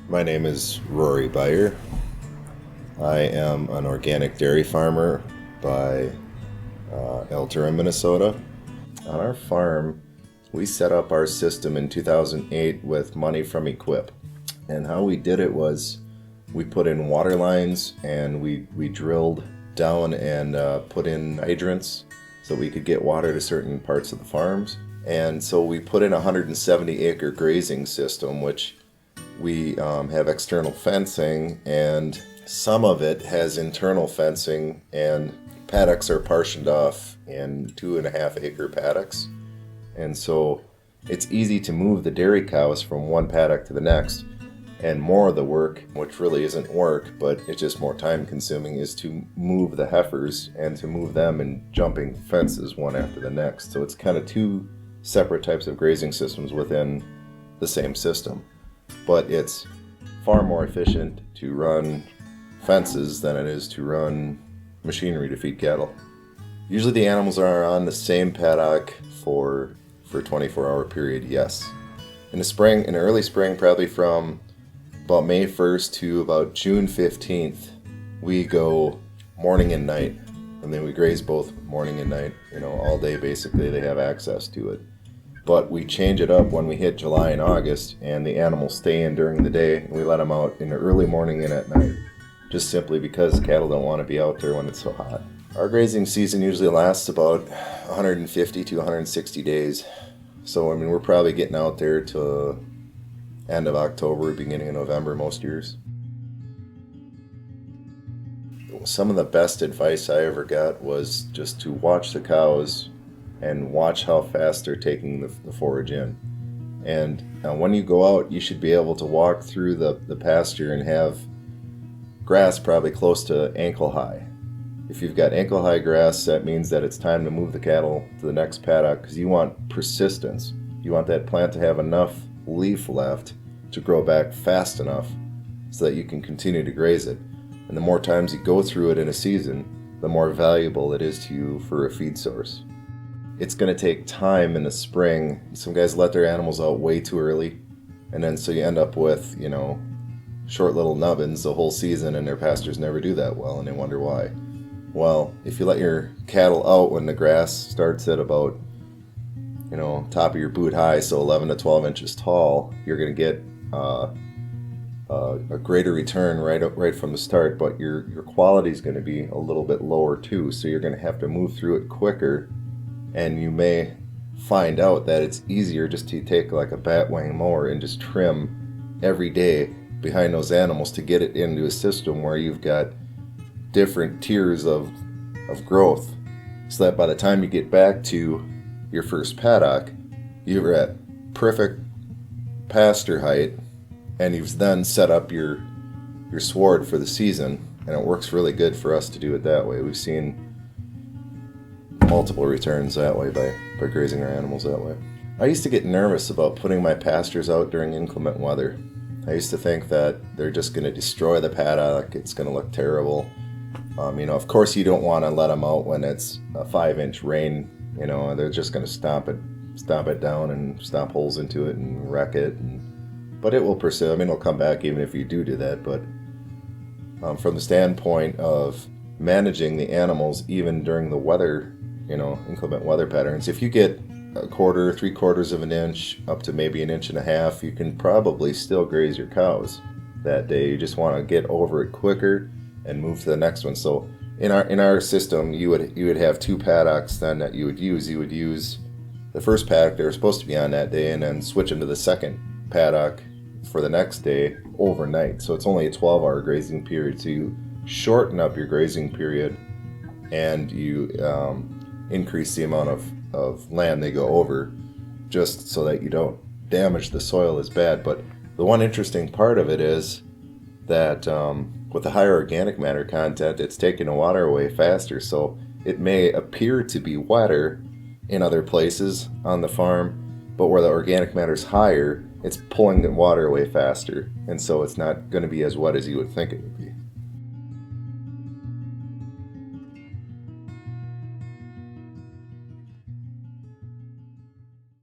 My name is Rory Beyer. I am an organic dairy farmer by Altura, Minnesota. On our farm, we set up our system in 2008 with money from Equip. And how we did it was we put in water lines and we drilled down and put in hydrants so we could get water to certain parts of the farms. And so we put in a 170-acre grazing system, which we have external fencing, and some of it has internal fencing, and paddocks are partitioned off in 2.5-acre paddocks. And so it's easy to move the dairy cows from one paddock to the next. And more of the work, which really isn't work, but it's just more time consuming, is to move the heifers and to move them in jumping fences one after the next. So it's kind of two separate types of grazing systems within the same system. But it's far more efficient to run fences than it is to run machinery to feed cattle. Usually the animals are on the same paddock for a 24-hour period, yes. In the spring, in early spring, probably from about May 1st to about June 15th, we go morning and night. And then we graze both morning and night, all day basically. They have access to it. But we change it up when we hit July and August, and the animals stay in during the day, and we let them out in the early morning and at night, just simply because cattle don't want to be out there when it's so hot. Our grazing season usually lasts about 150 to 160 days. So, we're probably getting out there to end of October, beginning of November most years. Some of the best advice I ever got was just to watch the cows and watch how fast they're taking the forage in. And when you go out, you should be able to walk through the pasture and have grass probably close to ankle high. If you've got ankle high grass, that means that it's time to move the cattle to the next paddock, because you want persistence. You want that plant to have enough leaf left to grow back fast enough so that you can continue to graze it. And the more times you go through it in a season, the more valuable it is to you for a feed source. It's going to take time in the spring. Some guys let their animals out way too early, and then so you end up with, short little nubbins the whole season, and their pastures never do that well, and they wonder why. Well, if you let your cattle out when the grass starts at about, top of your boot high, so 11 to 12 inches tall, you're going to get a greater return right from the start, but your quality is going to be a little bit lower too, so you're going to have to move through it quicker. And you may find out that it's easier just to take like a batwing mower and just trim every day behind those animals to get it into a system where you've got different tiers of growth, so that by the time you get back to your first paddock, you're at perfect pasture height, and you've then set up your sward for the season. And it works really good for us to do it that way. We've seen multiple returns that way by grazing our animals that way. I used to get nervous about putting my pastures out during inclement weather. I used to think that they're just going to destroy the paddock, it's going to look terrible. Of course you don't want to let them out when it's a 5-inch rain, they're just going to stomp it down and stomp holes into it and wreck it. But it will persist. It'll come back even if you do that. But from the standpoint of managing the animals even during the weather, inclement weather patterns, if you get a quarter, 3/4 of an inch up to maybe 1.5 inches, you can probably still graze your cows that day. You just want to get over it quicker and move to the next one. So in our system, you would have 2 paddocks then that you would use. You would use the first paddock they were supposed to be on that day, and then switch them to the second paddock for the next day overnight. So it's only a 12-hour grazing period. So you shorten up your grazing period, and you increase the amount of land they go over, just so that you don't damage the soil as bad. But the one interesting part of it is that with the higher organic matter content, it's taking the water away faster. So it may appear to be wetter in other places on the farm, but where the organic matter is higher, it's pulling the water away faster, and so it's not going to be as wet as you would think it would be.